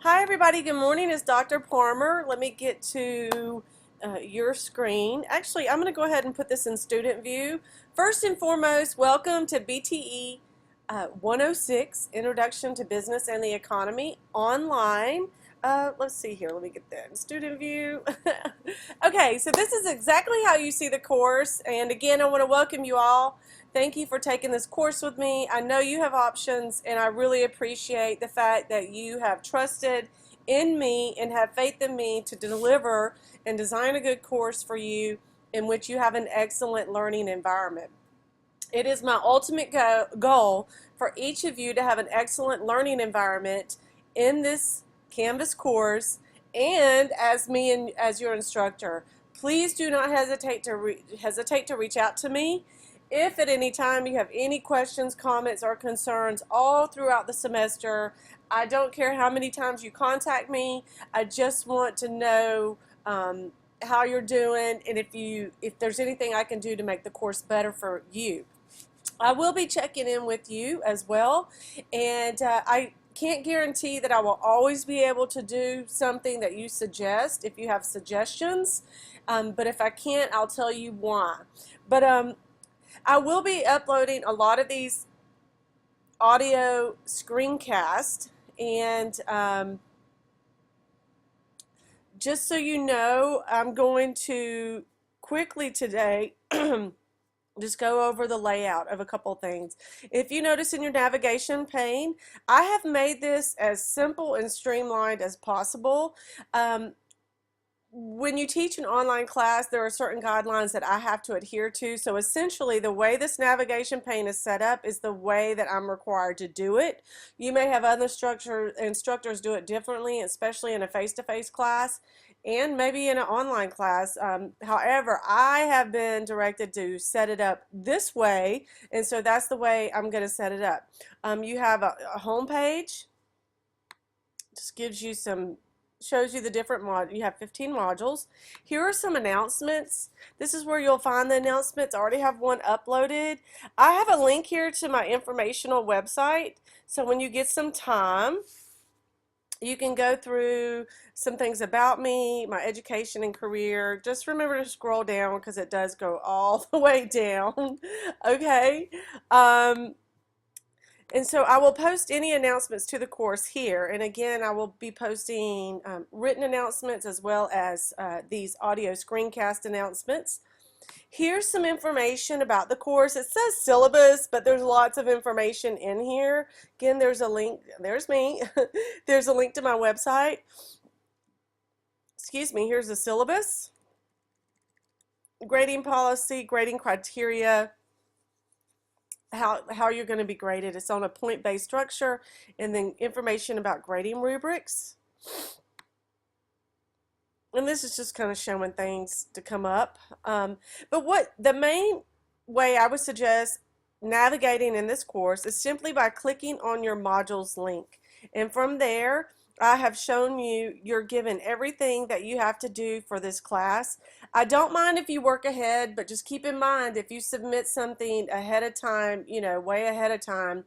Hi everybody, good morning. It's Dr. Palmer. Let me get to your screen. Actually, I'm going to go ahead and put this in student view. First and foremost, welcome to BTE 106, Introduction to Business and the Economy, online. Let's see here, let me get that in student view. Okay, so this is exactly how you see the course, and again, I want to welcome you all. Thank you for taking this course with me. I know you have options, and I really appreciate the fact that you have trusted in me and have faith in me to deliver and design a good course for you in which you have an excellent learning environment. It is my ultimate goal for each of you to have an excellent learning environment in this Canvas course and as me and as your instructor. Please do not hesitate to reach out to me if at any time you have any questions, comments, or concerns all throughout the semester. I don't care how many times you contact me. I just want to know how you're doing and if there's anything I can do to make the course better for you. I will be checking in with you as well, and I can't guarantee that I will always be able to do something that you suggest if you have suggestions, but if I can't, I'll tell you why. But I will be uploading a lot of these audio screencasts, and just so you know, I'm going to quickly today just go over the layout of a couple things. If you notice in your navigation pane, I have made this as simple and streamlined as possible. When you teach an online class, there are certain guidelines that I have to adhere to. So essentially, the way this navigation pane is set up is the way that I'm required to do it. You may have other instructors do it differently, especially in a face-to-face class and maybe in an online class. However, I have been directed to set it up this way, and so that's the way I'm going to set it up. You have a home page. Just gives you shows you the different modules. You have 15 modules. Here are some announcements. This is where you'll find the announcements. I already have one uploaded. I have a link here to my informational website, so when you get some time, you can go through some things about me, my education and career. Just remember to scroll down because it does go all the way down. Okay. And so I will post any announcements to the course here. And again, I will be posting written announcements as well as these audio screencast announcements. Here's some information about the course. It says syllabus, but there's lots of information in here. Again, there's a link. There's me. There's a link to my website. Excuse me. Here's the syllabus, grading policy, grading criteria, how you're going to be graded. It's on a point-based structure, and then information about grading rubrics. And this is just kind of showing things to come up. But what the main way I would suggest navigating in this course is simply by clicking on your modules link. And from there, I have shown you're given everything that you have to do for this class. I don't mind if you work ahead, but just keep in mind if you submit something ahead of time, way ahead of time,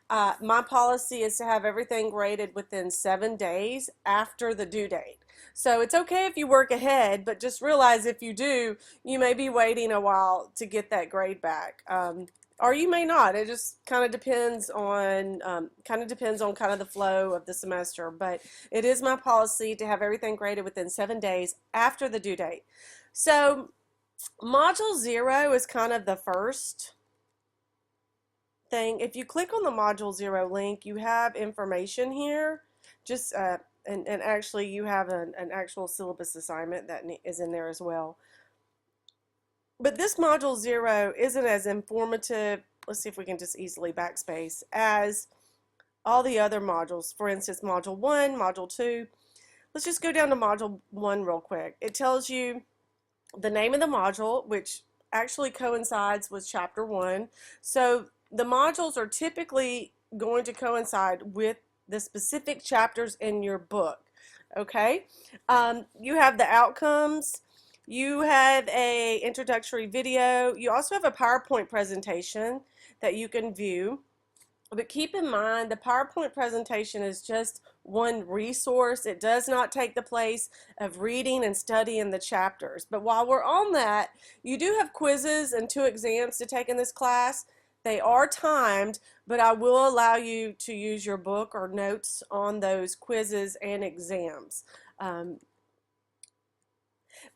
my policy is to have everything graded within 7 days after the due date. So it's okay if you work ahead, but just realize if you do, you may be waiting a while to get that grade back. Or you may not. It just kind of depends on the flow of the semester. But it is my policy to have everything graded within 7 days after the due date. So Module 0 is kind of the first thing. If you click on the Module 0 link, you have information here. Just and actually you have an actual syllabus assignment that is in there as well. But this Module 0 isn't as informative, let's see if we can just easily backspace, as all the other modules. For instance, Module 1, Module 2. Let's just go down to Module 1 real quick. It tells you the name of the module, which actually coincides with Chapter 1. So the modules are typically going to coincide with the specific chapters in your book. Okay? You have the outcomes. You have a introductory video. You also have a PowerPoint presentation that you can view. But keep in mind, the PowerPoint presentation is just one resource. It does not take the place of reading and studying the chapters. But while we're on that, you do have quizzes and 2 exams to take in this class. They are timed, but I will allow you to use your book or notes on those quizzes and exams.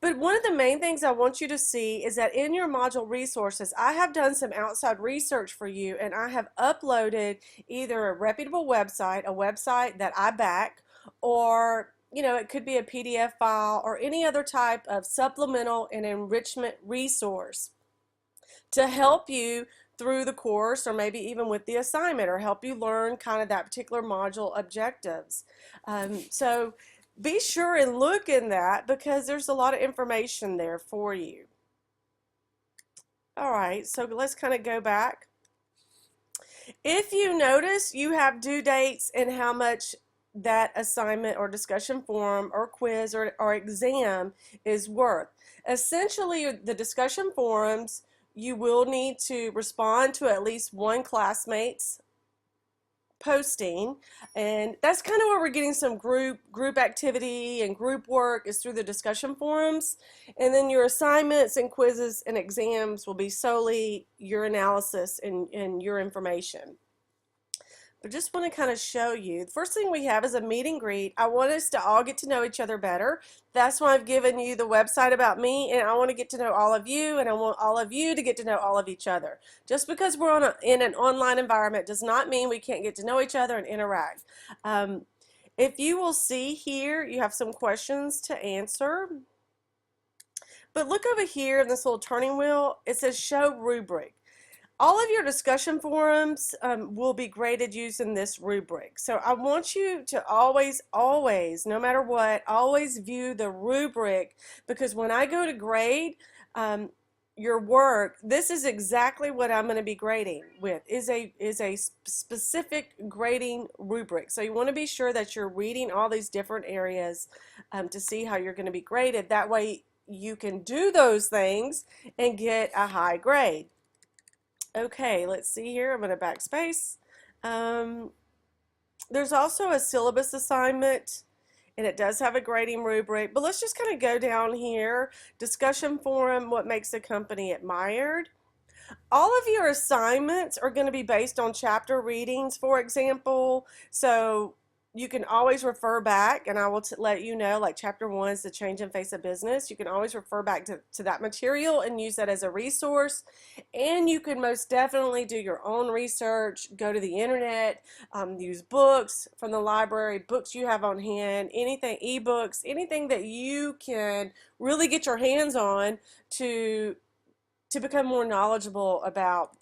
But one of the main things I want you to see is that in your module resources, I have done some outside research for you, and I have uploaded either a reputable website, a website that I back, or it could be a PDF file or any other type of supplemental and enrichment resource to help you through the course, or maybe even with the assignment, or help you learn kind of that particular module objectives. So be sure and look in that, because there's a lot of information there for you. All right, so let's kind of go back. If you notice, you have due dates and how much that assignment or discussion forum or quiz or exam is worth. Essentially, the discussion forums, you will need to respond to at least one classmate's posting, and that's kind of where we're getting some group activity and group work, is through the discussion forums. And then your assignments and quizzes and exams will be solely your analysis and your information. But just want to kind of show you, the first thing we have is a meet and greet. I want us to all get to know each other better. That's why I've given you the website about me, and I want to get to know all of you, and I want all of you to get to know all of each other. Just because we're in an online environment does not mean we can't get to know each other and interact. If you will see here, you have some questions to answer. But look over here in this little turning wheel, it says show rubric. All of your discussion forums will be graded using this rubric. So I want you to always, no matter what, always view the rubric, because when I go to grade your work, this is exactly what I'm going to be grading with, is a specific grading rubric. So you want to be sure that you're reading all these different areas to see how you're going to be graded. That way you can do those things and get a high grade. Okay, let's see here. I'm going to backspace. There's also a syllabus assignment, and it does have a grading rubric. But let's just kind of go down here. Discussion forum, what makes a company admired. All of your assignments are going to be based on chapter readings, for example. So you can always refer back, and I will let you know, like chapter 1 is the change in face of business. You can always refer back to that material and use that as a resource. And you can most definitely do your own research, go to the internet, use books from the library, books you have on hand, anything, ebooks, anything that you can really get your hands on to become more knowledgeable about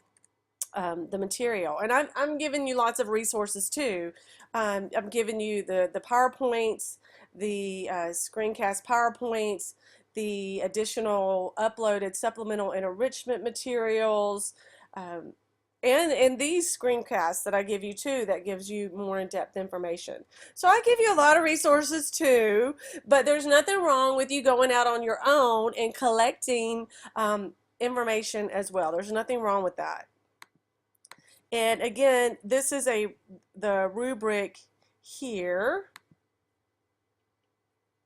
the material. And I'm giving you lots of resources too. I'm giving you the PowerPoints, the screencast PowerPoints, the additional uploaded supplemental and enrichment materials, and these screencasts that I give you too, that gives you more in-depth information. So I give you a lot of resources too, but there's nothing wrong with you going out on your own and collecting information as well. There's nothing wrong with that. And again, this is the rubric here.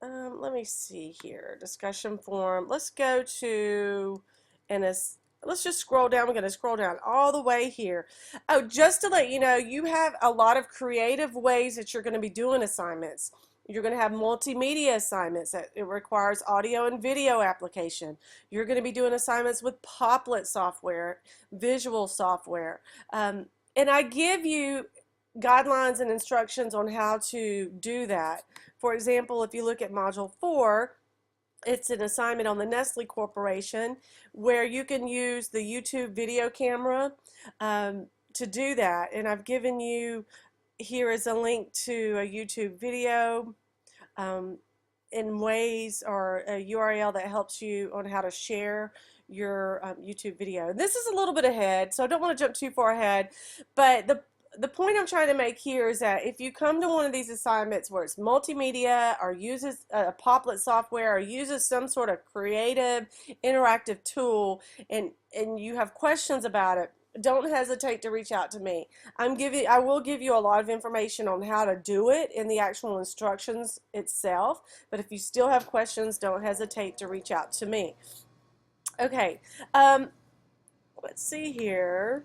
Let me see here. Discussion forum. Let's go to, let's just scroll down. We're going to scroll down all the way here. Oh, just to let you know, you have a lot of creative ways that you're going to be doing assignments. You're going to have multimedia assignments that it requires audio and video application. You're going to be doing assignments with Poplet software, visual software. And I give you guidelines and instructions on how to do that. For example, if you look at Module 4, it's an assignment on the Nestle Corporation where you can use the YouTube video camera to do that. And I've given you, here is a link to a YouTube video in ways, or a URL that helps you on how to share your YouTube video. This is a little bit ahead, so I don't want to jump too far ahead, but the point I'm trying to make here is that if you come to one of these assignments where it's multimedia or uses a Poplet software or uses some sort of creative interactive tool, and you have questions about it, don't hesitate to reach out to me. I will give you a lot of information on how to do it in the actual instructions itself, but if you still have questions, don't hesitate to reach out to me. Okay, let's see here.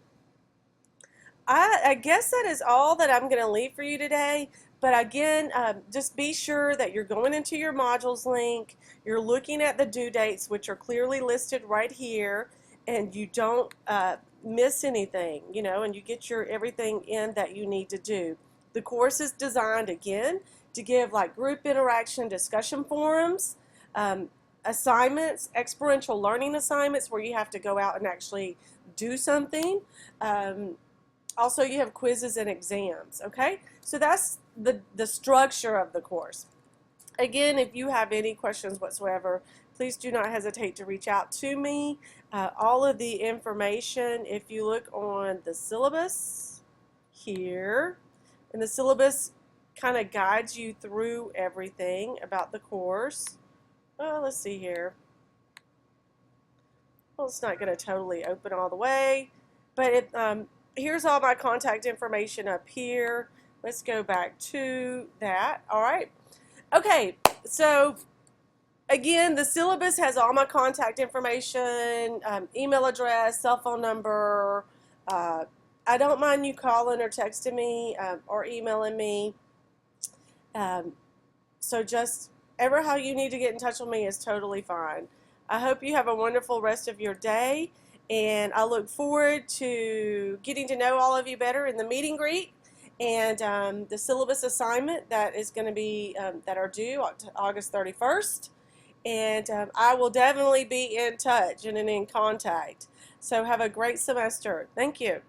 I guess that is all that I'm going to leave for you today. But again, just be sure that you're going into your modules link, you're looking at the due dates, which are clearly listed right here, and you don't miss anything, you know, and you get your everything in that you need to do. The course is designed, again, to give like group interaction discussion forums, assignments, experiential learning assignments where you have to go out and actually do something. Also, you have quizzes and exams, okay? So that's the structure of the course. Again, if you have any questions whatsoever, please do not hesitate to reach out to me. All of the information, if you look on the syllabus here, and the syllabus kind of guides you through everything about the course. Oh, let's see here. Well, it's not going to totally open all the way, but here's all my contact information up here. Let's go back to that. All right. Okay, so again, the syllabus has all my contact information, email address, cell phone number. I don't mind you calling or texting me or emailing me. So just ever how you need to get in touch with me is totally fine. I hope you have a wonderful rest of your day, and I look forward to getting to know all of you better in the meet and greet and the syllabus assignment that is going to be that are due August 31st. And I will definitely be in touch and in contact. So have a great semester. Thank you.